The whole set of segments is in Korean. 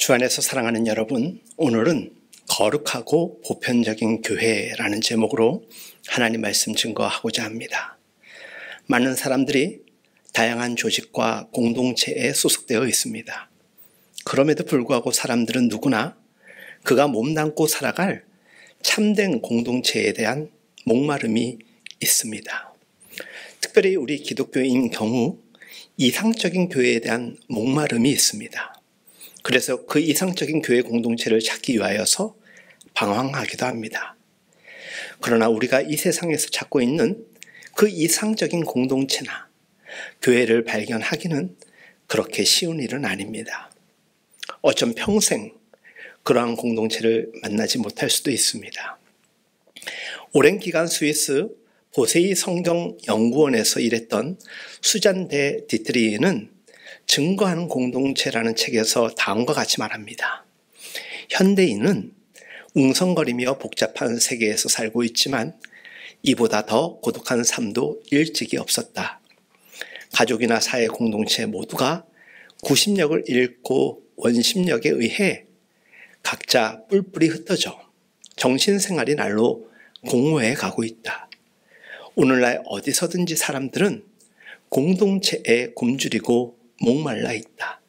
주 안에서 사랑하는 여러분, 오늘은 거룩하고 보편적인 교회라는 제목으로 하나님 말씀 증거하고자 합니다. 많은 사람들이 다양한 조직과 공동체에 소속되어 있습니다. 그럼에도 불구하고 사람들은 누구나 그가 몸담고 살아갈 참된 공동체에 대한 목마름이 있습니다. 특별히 우리 기독교인 경우 이상적인 교회에 대한 목마름이 있습니다. 그래서 그 이상적인 교회 공동체를 찾기 위하여서 방황하기도 합니다. 그러나 우리가 이 세상에서 찾고 있는 그 이상적인 공동체나 교회를 발견하기는 그렇게 쉬운 일은 아닙니다. 어쩜 평생 그러한 공동체를 만나지 못할 수도 있습니다. 오랜 기간 스위스 보세이 성경연구원에서 일했던 수잔 데 디트리히는 증거하는 공동체라는 책에서 다음과 같이 말합니다. 현대인은 웅성거리며 복잡한 세계에서 살고 있지만 이보다 더 고독한 삶도 일찍이 없었다. 가족이나 사회 공동체 모두가 구심력을 잃고 원심력에 의해 각자 뿔뿔이 흩어져 정신생활이 날로 공허해 가고 있다. 오늘날 어디서든지 사람들은 공동체에 굶주리고 목말라 있다.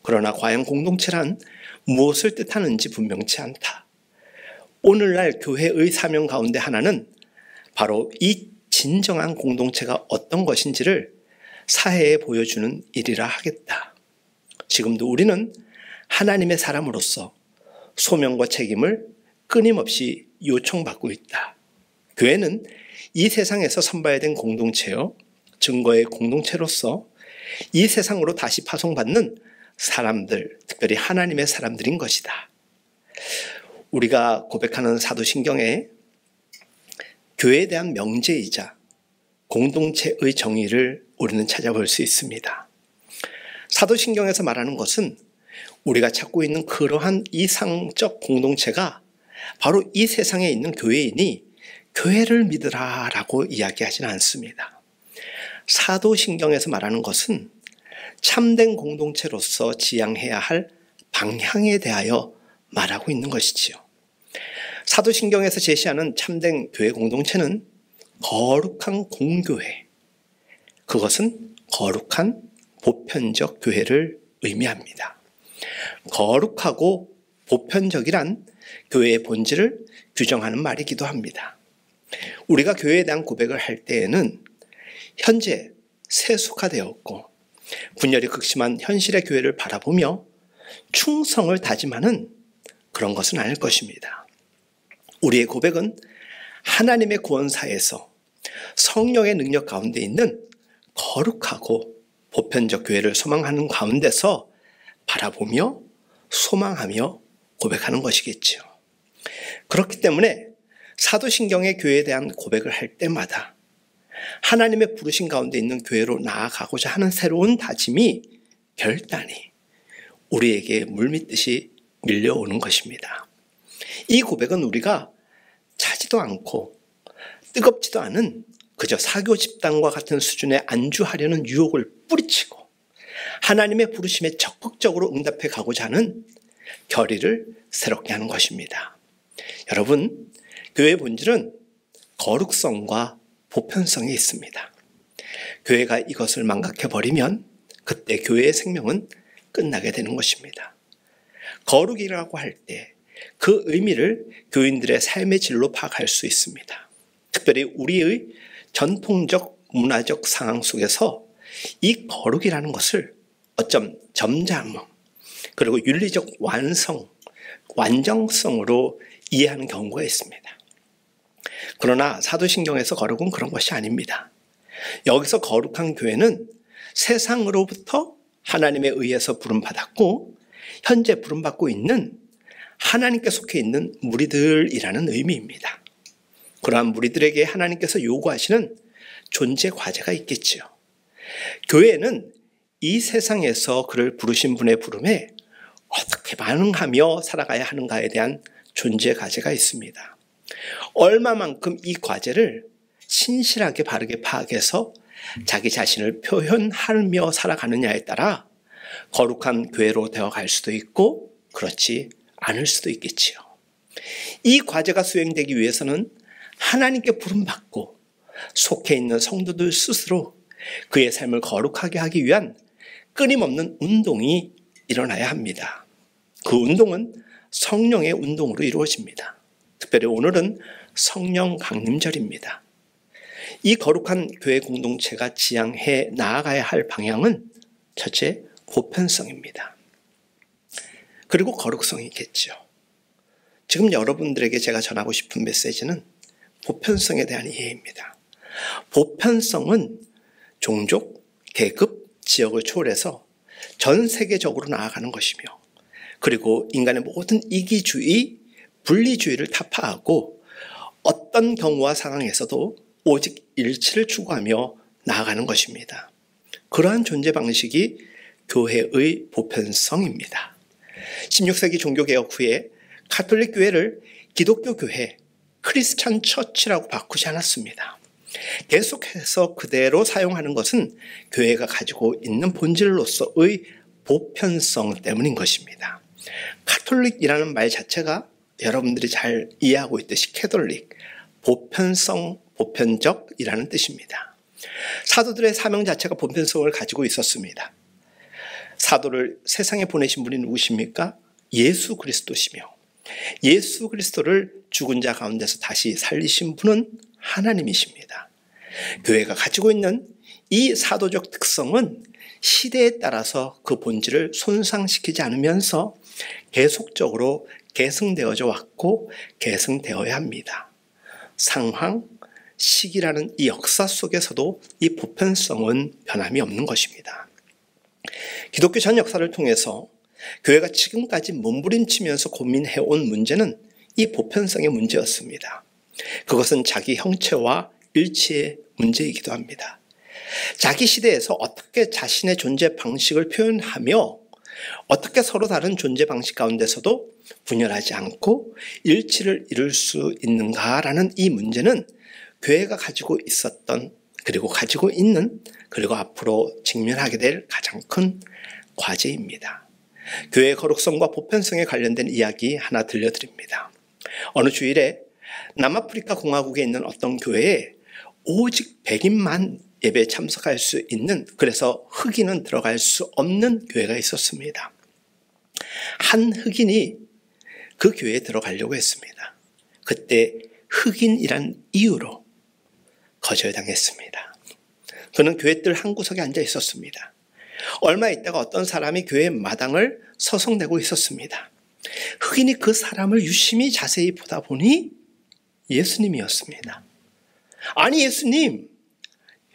그러나 과연 공동체란 무엇을 뜻하는지 분명치 않다. 오늘날 교회의 사명 가운데 하나는 바로 이 진정한 공동체가 어떤 것인지를 사회에 보여주는 일이라 하겠다. 지금도 우리는 하나님의 사람으로서 소명과 책임을 끊임없이 요청받고 있다. 교회는 이 세상에서 선발된 공동체요, 증거의 공동체로서 이 세상으로 다시 파송받는 사람들, 특별히 하나님의 사람들인 것이다. 우리가 고백하는 사도신경에 교회에 대한 명제이자 공동체의 정의를 우리는 찾아볼 수 있습니다. 사도신경에서 말하는 것은 우리가 찾고 있는 그러한 이상적 공동체가 바로 이 세상에 있는 교회이니 교회를 믿으라 라고 이야기하지는 않습니다. 사도신경에서 말하는 것은 참된 공동체로서 지향해야 할 방향에 대하여 말하고 있는 것이지요. 사도신경에서 제시하는 참된 교회 공동체는 거룩한 공교회, 그것은 거룩한 보편적 교회를 의미합니다. 거룩하고 보편적이란 교회의 본질을 규정하는 말이기도 합니다. 우리가 교회에 대한 고백을 할 때에는 현재 세속화되었고 분열이 극심한 현실의 교회를 바라보며 충성을 다짐하는 그런 것은 아닐 것입니다. 우리의 고백은 하나님의 구원사에서 성령의 능력 가운데 있는 거룩하고 보편적 교회를 소망하는 가운데서 바라보며 소망하며 고백하는 것이겠지요. 그렇기 때문에 사도신경의 교회에 대한 고백을 할 때마다 하나님의 부르신 가운데 있는 교회로 나아가고자 하는 새로운 다짐이 결단이 우리에게 물밀듯이 밀려오는 것입니다. 이 고백은 우리가 차지도 않고 뜨겁지도 않은 그저 사교 집단과 같은 수준에 안주하려는 유혹을 뿌리치고 하나님의 부르심에 적극적으로 응답해 가고자 하는 결의를 새롭게 하는 것입니다. 여러분, 교회의 본질은 거룩성과 보편성이 있습니다. 교회가 이것을 망각해버리면 그때 교회의 생명은 끝나게 되는 것입니다. 거룩이라고 할 때 그 의미를 교인들의 삶의 질로 파악할 수 있습니다. 특별히 우리의 전통적 문화적 상황 속에서 이 거룩이라는 것을 어쩜 점잖음 그리고 윤리적 완정성으로 이해하는 경우가 있습니다. 그러나 사도신경에서 거룩은 그런 것이 아닙니다. 여기서 거룩한 교회는 세상으로부터 하나님에 의해서 부름받았고 현재 부름받고 있는 하나님께 속해 있는 무리들이라는 의미입니다. 그러한 무리들에게 하나님께서 요구하시는 존재 과제가 있겠지요. 교회는 이 세상에서 그를 부르신 분의 부름에 어떻게 반응하며 살아가야 하는가에 대한 존재 과제가 있습니다. 얼마만큼 이 과제를 신실하게 바르게 파악해서 자기 자신을 표현하며 살아가느냐에 따라 거룩한 교회로 되어갈 수도 있고 그렇지 않을 수도 있겠지요. 이 과제가 수행되기 위해서는 하나님께 부름받고 속해 있는 성도들 스스로 그의 삶을 거룩하게 하기 위한 끊임없는 운동이 일어나야 합니다. 그 운동은 성령의 운동으로 이루어집니다. 특별히 오늘은 성령 강림절입니다. 이 거룩한 교회 공동체가 지향해 나아가야 할 방향은 첫째, 보편성입니다. 그리고 거룩성이겠죠. 지금 여러분들에게 제가 전하고 싶은 메시지는 보편성에 대한 이해입니다. 보편성은 종족, 계급, 지역을 초월해서 전 세계적으로 나아가는 것이며, 그리고 인간의 모든 이기주의, 분리주의를 타파하고 어떤 경우와 상황에서도 오직 일치를 추구하며 나아가는 것입니다. 그러한 존재 방식이 교회의 보편성입니다. 16세기 종교개혁 후에 가톨릭 교회를 기독교 교회, 크리스찬 처치라고 바꾸지 않았습니다. 계속해서 그대로 사용하는 것은 교회가 가지고 있는 본질로서의 보편성 때문인 것입니다. 가톨릭이라는 말 자체가 여러분들이 잘 이해하고 있듯이 캐톨릭, 보편성, 보편적이라는 뜻입니다. 사도들의 사명 자체가 보편성을 가지고 있었습니다. 사도를 세상에 보내신 분이 누구십니까? 예수 그리스도시며, 예수 그리스도를 죽은 자 가운데서 다시 살리신 분은 하나님이십니다. 교회가 가지고 있는 이 사도적 특성은 시대에 따라서 그 본질을 손상시키지 않으면서 계속적으로 계승되어져 왔고 계승되어야 합니다. 상황, 시기라는 이 역사 속에서도 이 보편성은 변함이 없는 것입니다. 기독교 전 역사를 통해서 교회가 지금까지 몸부림치면서 고민해온 문제는 이 보편성의 문제였습니다. 그것은 자기 형체와 일치의 문제이기도 합니다. 자기 시대에서 어떻게 자신의 존재 방식을 표현하며 어떻게 서로 다른 존재 방식 가운데서도 분열하지 않고 일치를 이룰 수 있는가라는 이 문제는 교회가 가지고 있었던, 그리고 가지고 있는, 그리고 앞으로 직면하게 될 가장 큰 과제입니다. 교회의 거룩성과 보편성에 관련된 이야기 하나 들려드립니다. 어느 주일에 남아프리카 공화국에 있는 어떤 교회에 오직 100인만 예배에 참석할 수 있는, 그래서 흑인은 들어갈 수 없는 교회가 있었습니다. 한 흑인이 그 교회에 들어가려고 했습니다. 그때 흑인이란 이유로 거절당했습니다. 그는 교회 뜰 한 구석에 앉아 있었습니다. 얼마 있다가 어떤 사람이 교회 마당을 서성대고 있었습니다. 흑인이 그 사람을 유심히 자세히 보다 보니 예수님이었습니다. 아니 예수님,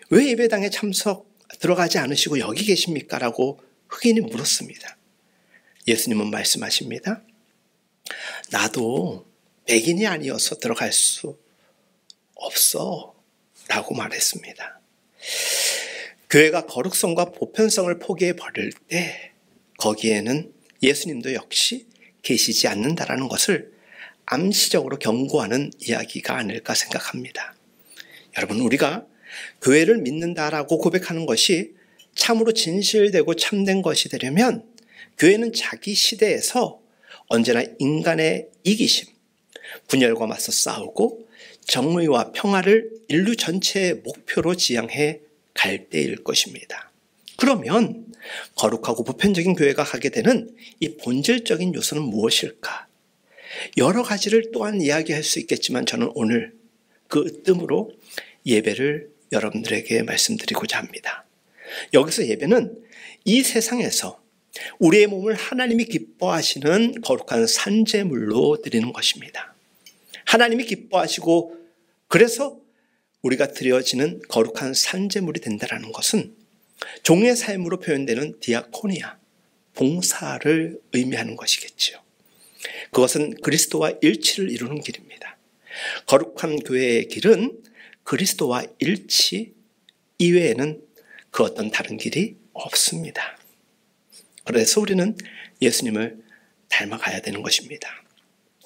왜 예배당에 들어가지 않으시고 여기 계십니까? 라고 흑인이 물었습니다. 예수님은 말씀하십니다. 나도 백인이 아니어서 들어갈 수 없어 라고 말했습니다. 교회가 거룩성과 보편성을 포기해버릴 때 거기에는 예수님도 역시 계시지 않는다라는 것을 암시적으로 경고하는 이야기가 아닐까 생각합니다. 여러분, 우리가 교회를 믿는다라고 고백하는 것이 참으로 진실되고 참된 것이 되려면 교회는 자기 시대에서 언제나 인간의 이기심, 분열과 맞서 싸우고 정의와 평화를 인류 전체의 목표로 지향해 갈 때일 것입니다. 그러면 거룩하고 보편적인 교회가 가게 되는 이 본질적인 요소는 무엇일까? 여러 가지를 또한 이야기할 수 있겠지만 저는 오늘 그 뜸으로 예배를 여러분들에게 말씀드리고자 합니다. 여기서 예배는 이 세상에서 우리의 몸을 하나님이 기뻐하시는 거룩한 산제물로 드리는 것입니다. 하나님이 기뻐하시고 그래서 우리가 드려지는 거룩한 산제물이 된다는 것은 종의 삶으로 표현되는 디아코니아, 봉사를 의미하는 것이겠죠. 그것은 그리스도와 일치를 이루는 길입니다. 거룩한 교회의 길은 그리스도와 일치 이외에는 그 어떤 다른 길이 없습니다. 그래서 우리는 예수님을 닮아가야 되는 것입니다.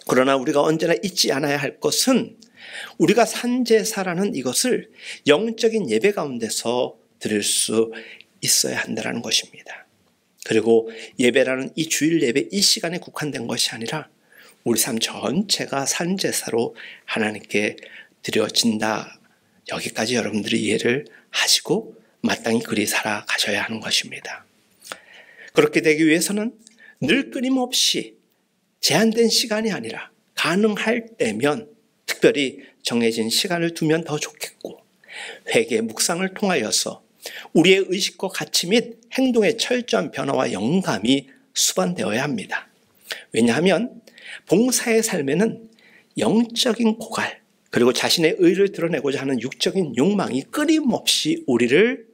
그러나 우리가 언제나 잊지 않아야 할 것은 우리가 산제사라는 이것을 영적인 예배 가운데서 드릴 수 있어야 한다는 것입니다. 그리고 예배라는 이 주일 예배 이 시간에 국한된 것이 아니라 우리 삶 전체가 산제사로 하나님께 드려진다. 여기까지 여러분들이 이해를 하시고 마땅히 그리 살아가셔야 하는 것입니다. 그렇게 되기 위해서는 늘 끊임없이 제한된 시간이 아니라 가능할 때면 특별히 정해진 시간을 두면 더 좋겠고, 회개 묵상을 통하여서 우리의 의식과 가치 및 행동의 철저한 변화와 영감이 수반되어야 합니다. 왜냐하면 봉사의 삶에는 영적인 고갈, 그리고 자신의 의를 드러내고자 하는 육적인 욕망이 끊임없이 우리를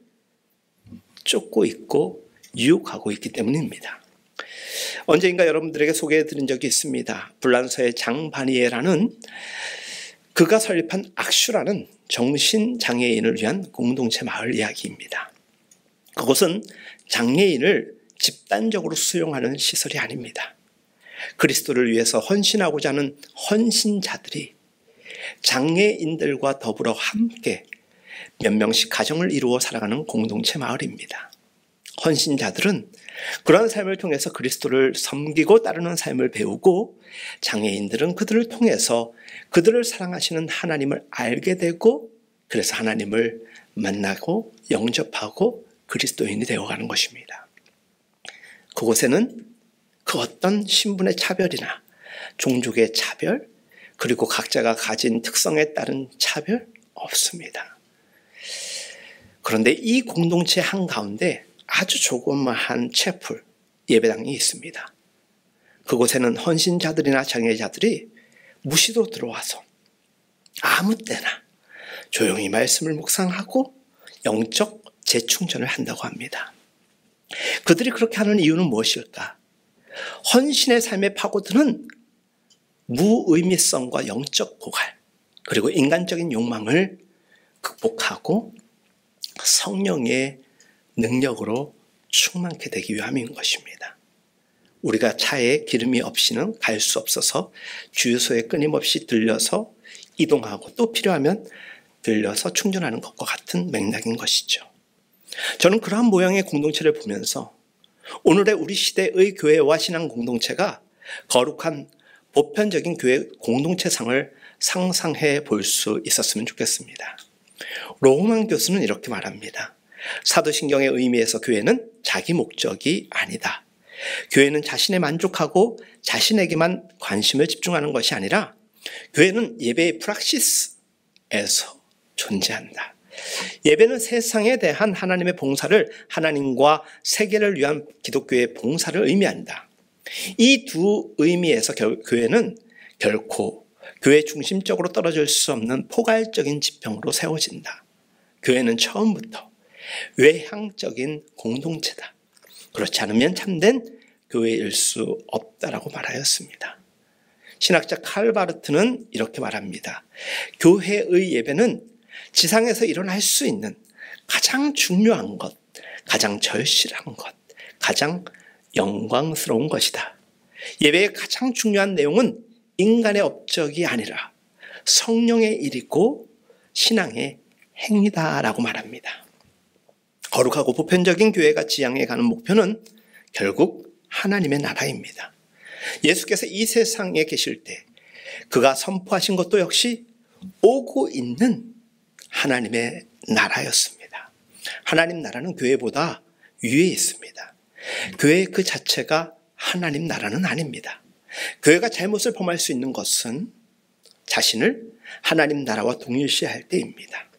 쫓고 있고 유혹하고 있기 때문입니다. 언젠가 여러분들에게 소개해드린 적이 있습니다. 불란서의 장바니에라는 그가 설립한 악슈라는 정신장애인을 위한 공동체 마을 이야기입니다. 그것은 장애인을 집단적으로 수용하는 시설이 아닙니다. 그리스도를 위해서 헌신하고자 하는 헌신자들이 장애인들과 더불어 함께 몇 명씩 가정을 이루어 살아가는 공동체 마을입니다. 헌신자들은 그러한 삶을 통해서 그리스도를 섬기고 따르는 삶을 배우고, 장애인들은 그들을 통해서 그들을 사랑하시는 하나님을 알게 되고, 그래서 하나님을 만나고 영접하고 그리스도인이 되어가는 것입니다. 그곳에는 그 어떤 신분의 차별이나 종족의 차별, 그리고 각자가 가진 특성에 따른 차별 없습니다. 그런데 이 공동체 한가운데 아주 조그마한 채플, 예배당이 있습니다. 그곳에는 헌신자들이나 장애자들이 무시로 들어와서 아무 때나 조용히 말씀을 묵상하고 영적 재충전을 한다고 합니다. 그들이 그렇게 하는 이유는 무엇일까? 헌신의 삶에 파고드는 무의미성과 영적 고갈, 그리고 인간적인 욕망을 극복하고 성령의 능력으로 충만케 되기 위함인 것입니다. 우리가 차에 기름이 없이는 갈 수 없어서 주유소에 끊임없이 들려서 이동하고 또 필요하면 들려서 충전하는 것과 같은 맥락인 것이죠. 저는 그러한 모양의 공동체를 보면서 오늘의 우리 시대의 교회와 신앙 공동체가 거룩한 보편적인 교회 공동체상을 상상해 볼 수 있었으면 좋겠습니다. 로만 교수는 이렇게 말합니다. 사도신경의 의미에서 교회는 자기 목적이 아니다. 교회는 자신에 만족하고 자신에게만 관심을 집중하는 것이 아니라 교회는 예배의 프락시스에서 존재한다. 예배는 세상에 대한 하나님의 봉사를, 하나님과 세계를 위한 기독교의 봉사를 의미한다. 이 두 의미에서 교회는 결코 교회 중심적으로 떨어질 수 없는 포괄적인 지평으로 세워진다. 교회는 처음부터 외향적인 공동체다. 그렇지 않으면 참된 교회일 수 없다라고 말하였습니다. 신학자 칼바르트는 이렇게 말합니다. 교회의 예배는 지상에서 일어날 수 있는 가장 중요한 것, 가장 절실한 것, 가장 영광스러운 것이다. 예배의 가장 중요한 내용은 인간의 업적이 아니라 성령의 일이고 신앙의 행위다라고 말합니다. 거룩하고 보편적인 교회가 지향해 가는 목표는 결국 하나님의 나라입니다. 예수께서 이 세상에 계실 때 그가 선포하신 것도 역시 오고 있는 하나님의 나라였습니다. 하나님 나라는 교회보다 위에 있습니다. 교회 그 자체가 하나님 나라는 아닙니다. 교회가 잘못을 범할 수 있는 것은 자신을 하나님 나라와 동일시할 때입니다.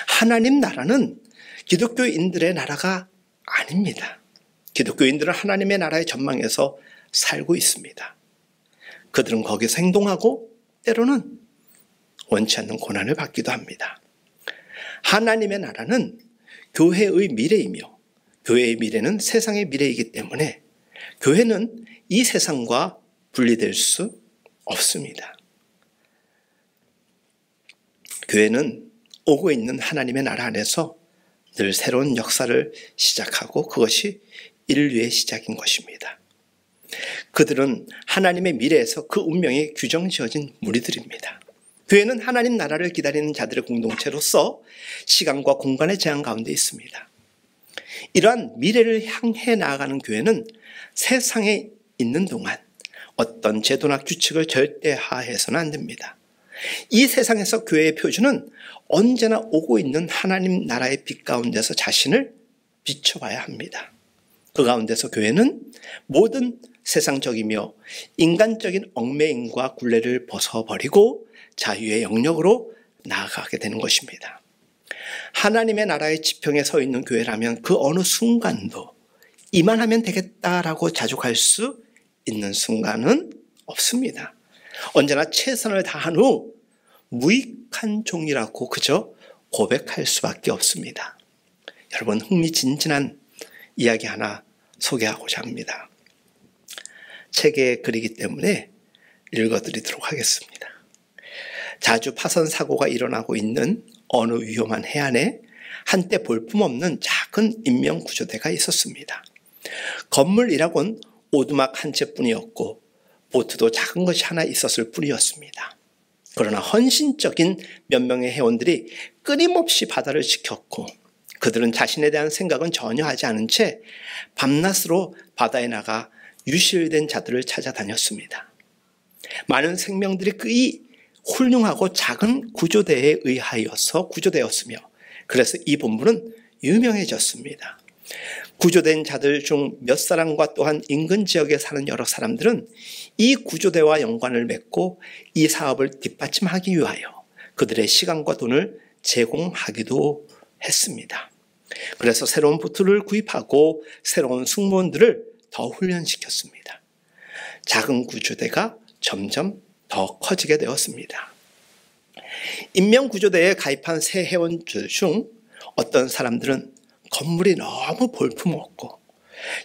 하나님 나라는 기독교인들의 나라가 아닙니다. 기독교인들은 하나님의 나라의 전망에서 살고 있습니다. 그들은 거기서 행동하고 때로는 원치 않는 고난을 받기도 합니다. 하나님의 나라는 교회의 미래이며 교회의 미래는 세상의 미래이기 때문에 교회는 이 세상과 분리될 수 없습니다. 교회는 오고 있는 하나님의 나라 안에서 늘 새로운 역사를 시작하고 그것이 인류의 시작인 것입니다. 그들은 하나님의 미래에서 그 운명이 규정지어진 무리들입니다. 교회는 하나님 나라를 기다리는 자들의 공동체로서 시간과 공간의 제한 가운데 있습니다. 이러한 미래를 향해 나아가는 교회는 세상에 있는 동안 어떤 제도나 규칙을 절대 하해서는 안 됩니다. 이 세상에서 교회의 표준은 언제나 오고 있는 하나님 나라의 빛 가운데서 자신을 비춰봐야 합니다. 그 가운데서 교회는 모든 세상적이며 인간적인 얽매임과 굴레를 벗어버리고 자유의 영역으로 나아가게 되는 것입니다. 하나님의 나라의 지평에 서 있는 교회라면 그 어느 순간도 이만하면 되겠다라고 자족할 수 있는 순간은 없습니다. 언제나 최선을 다한 후 무익한 종이라고 그저 고백할 수밖에 없습니다. 여러분, 흥미진진한 이야기 하나 소개하고자 합니다. 책에 글이기 때문에 읽어드리도록 하겠습니다. 자주 파손 사고가 일어나고 있는 어느 위험한 해안에 한때 볼품없는 작은 인명구조대가 있었습니다. 건물이라곤 오두막 한 채뿐이었고 보트도 작은 것이 하나 있었을 뿐이었습니다. 그러나 헌신적인 몇 명의 회원들이 끊임없이 바다를 지켰고 그들은 자신에 대한 생각은 전혀 하지 않은 채 밤낮으로 바다에 나가 유실된 자들을 찾아다녔습니다. 많은 생명들이 이 훌륭하고 작은 구조대에 의하여서 구조되었으며 그래서 이 본부는 유명해졌습니다. 구조된 자들 중 몇 사람과 또한 인근 지역에 사는 여러 사람들은 이 구조대와 연관을 맺고 이 사업을 뒷받침하기 위하여 그들의 시간과 돈을 제공하기도 했습니다. 그래서 새로운 보트를 구입하고 새로운 승무원들을 더 훈련시켰습니다. 작은 구조대가 점점 더 커지게 되었습니다. 인명구조대에 가입한 새 회원들 중 어떤 사람들은 건물이 너무 볼품없고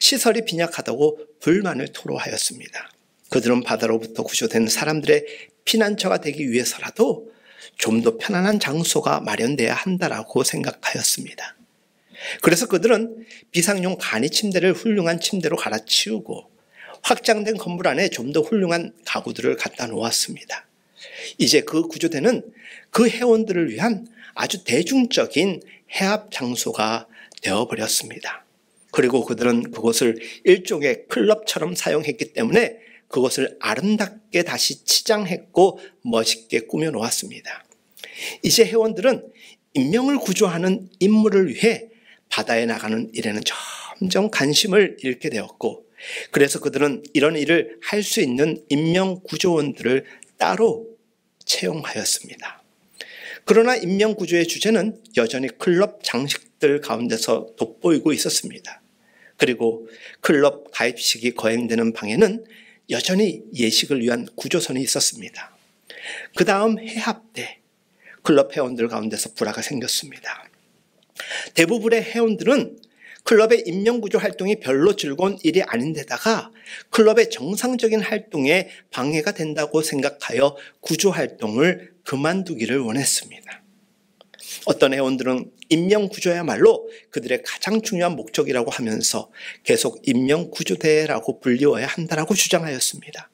시설이 빈약하다고 불만을 토로하였습니다. 그들은 바다로부터 구조된 사람들의 피난처가 되기 위해서라도 좀 더 편안한 장소가 마련돼야 한다라고 생각하였습니다. 그래서 그들은 비상용 간이 침대를 훌륭한 침대로 갈아치우고 확장된 건물 안에 좀 더 훌륭한 가구들을 갖다 놓았습니다. 이제 그 구조대는 그 회원들을 위한 아주 대중적인 해합 장소가 되어버렸습니다. 그리고 그들은 그곳을 일종의 클럽처럼 사용했기 때문에 그것을 아름답게 다시 치장했고 멋있게 꾸며 놓았습니다. 이제 회원들은 인명을 구조하는 임무를 위해 바다에 나가는 일에는 점점 관심을 잃게 되었고 그래서 그들은 이런 일을 할 수 있는 인명구조원들을 따로 채용하였습니다. 그러나 인명구조의 주제는 여전히 클럽 장식들 가운데서 돋보이고 있었습니다. 그리고 클럽 가입식이 거행되는 방에는 여전히 예식을 위한 구조선이 있었습니다. 그 다음 해합 때 클럽 회원들 가운데서 불화가 생겼습니다. 대부분의 회원들은 클럽의 인명구조 활동이 별로 즐거운 일이 아닌데다가 클럽의 정상적인 활동에 방해가 된다고 생각하여 구조 활동을 그만두기를 원했습니다. 어떤 회원들은 인명구조야말로 그들의 가장 중요한 목적이라고 하면서 계속 인명구조대라고 불리워야 한다라고 주장하였습니다.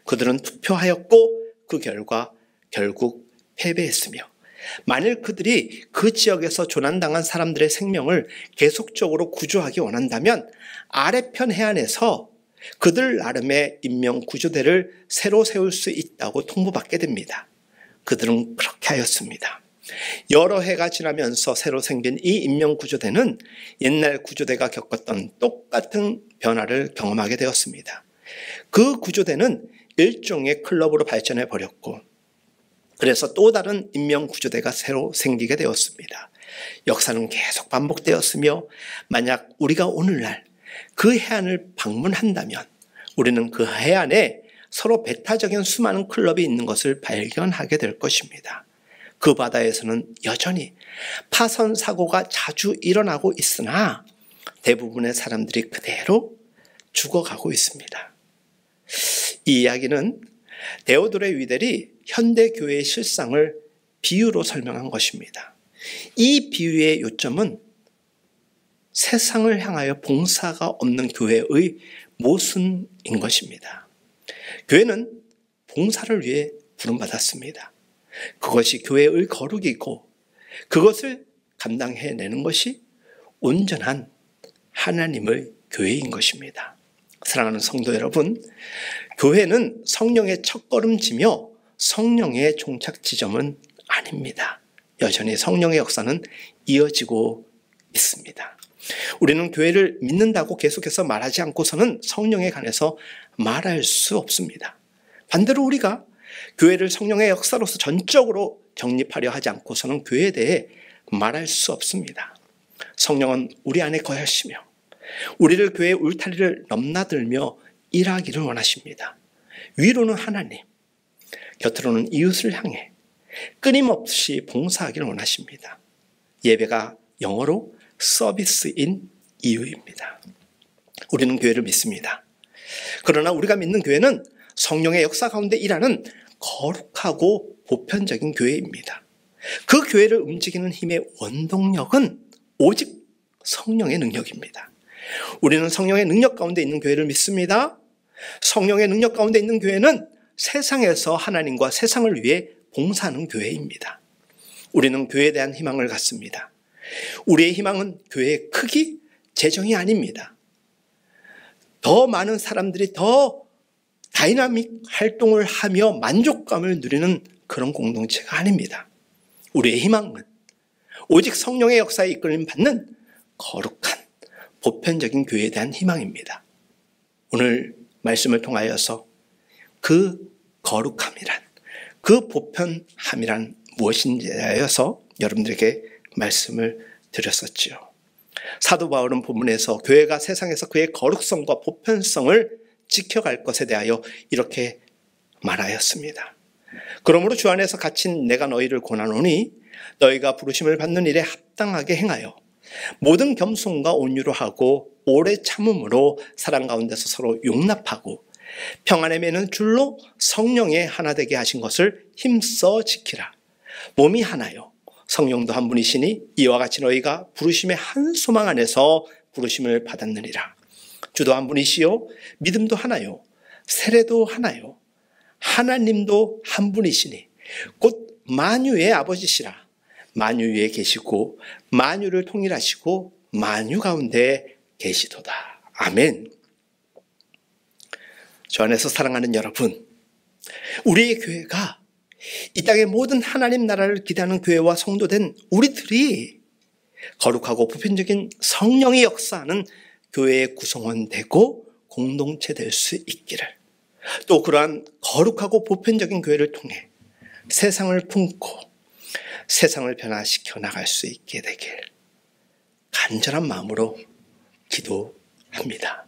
그들은 투표하였고 그 결과 결국 패배했으며 만일 그들이 그 지역에서 조난당한 사람들의 생명을 계속적으로 구조하기 원한다면 아래편 해안에서 그들 나름의 인명구조대를 새로 세울 수 있다고 통보받게 됩니다. 그들은 그렇게 하였습니다. 여러 해가 지나면서 새로 생긴 이 인명구조대는 옛날 구조대가 겪었던 똑같은 변화를 경험하게 되었습니다. 그 구조대는 일종의 클럽으로 발전해 버렸고 그래서 또 다른 인명구조대가 새로 생기게 되었습니다. 역사는 계속 반복되었으며 만약 우리가 오늘날 그 해안을 방문한다면 우리는 그 해안에 서로 배타적인 수많은 클럽이 있는 것을 발견하게 될 것입니다. 그 바다에서는 여전히 파손 사고가 자주 일어나고 있으나 대부분의 사람들이 그대로 죽어가고 있습니다. 이 이야기는 데오도레 위델이 현대교회의 실상을 비유로 설명한 것입니다. 이 비유의 요점은 세상을 향하여 봉사가 없는 교회의 모순인 것입니다. 교회는 봉사를 위해 부름받았습니다. 그것이 교회의 거룩이고 그것을 감당해내는 것이 온전한 하나님의 교회인 것입니다. 사랑하는 성도 여러분, 교회는 성령의 첫걸음지며 성령의 종착 지점은 아닙니다. 여전히 성령의 역사는 이어지고 있습니다. 우리는 교회를 믿는다고 계속해서 말하지 않고서는 성령에 관해서 말할 수 없습니다. 반대로 우리가 교회를 성령의 역사로서 전적으로 정립하려 하지 않고서는 교회에 대해 말할 수 없습니다. 성령은 우리 안에 거하시며 우리를 교회의 울타리를 넘나들며 일하기를 원하십니다. 위로는 하나님, 곁으로는 이웃을 향해 끊임없이 봉사하기를 원하십니다. 예배가 영어로 서비스인 이유입니다. 우리는 교회를 믿습니다. 그러나 우리가 믿는 교회는 성령의 역사 가운데 일하는 거룩하고 보편적인 교회입니다. 그 교회를 움직이는 힘의 원동력은 오직 성령의 능력입니다. 우리는 성령의 능력 가운데 있는 교회를 믿습니다. 성령의 능력 가운데 있는 교회는 세상에서 하나님과 세상을 위해 봉사하는 교회입니다. 우리는 교회에 대한 희망을 갖습니다. 우리의 희망은 교회의 크기, 재정이 아닙니다. 더 많은 사람들이 더 다이나믹 활동을 하며 만족감을 누리는 그런 공동체가 아닙니다. 우리의 희망은 오직 성령의 역사에 이끌림 받는 거룩한 보편적인 교회에 대한 희망입니다. 오늘 말씀을 통하여서 그 거룩함이란, 그 보편함이란 무엇인지에 대하여서 여러분들에게 말씀을 드렸었지요. 사도 바울은 본문에서 교회가 세상에서 그의 거룩성과 보편성을 지켜갈 것에 대하여 이렇게 말하였습니다. 그러므로 주 안에서 갇힌 내가 너희를 권하노니 너희가 부르심을 받는 일에 합당하게 행하여 모든 겸손과 온유로 하고 오래 참음으로 사랑 가운데서 서로 용납하고 평안에 매는 줄로 성령에 하나 되게 하신 것을 힘써 지키라. 몸이 하나요 성령도 한 분이시니 이와 같이 너희가 부르심의 한 소망 안에서 부르심을 받았느니라. 주도 한 분이시요 믿음도 하나요 세례도 하나요 하나님도 한 분이시니 곧 만유의 아버지시라. 만유 위에 계시고 만유를 통일하시고 만유 가운데 계시도다. 아멘. 주 안에서 사랑하는 여러분, 우리의 교회가 이 땅의 모든 하나님 나라를 기대하는 교회와 성도된 우리들이 거룩하고 보편적인 성령의 역사하는 교회의 구성원 되고 공동체 될 수 있기를, 또 그러한 거룩하고 보편적인 교회를 통해 세상을 품고 세상을 변화시켜 나갈 수 있게 되길 간절한 마음으로 기도합니다.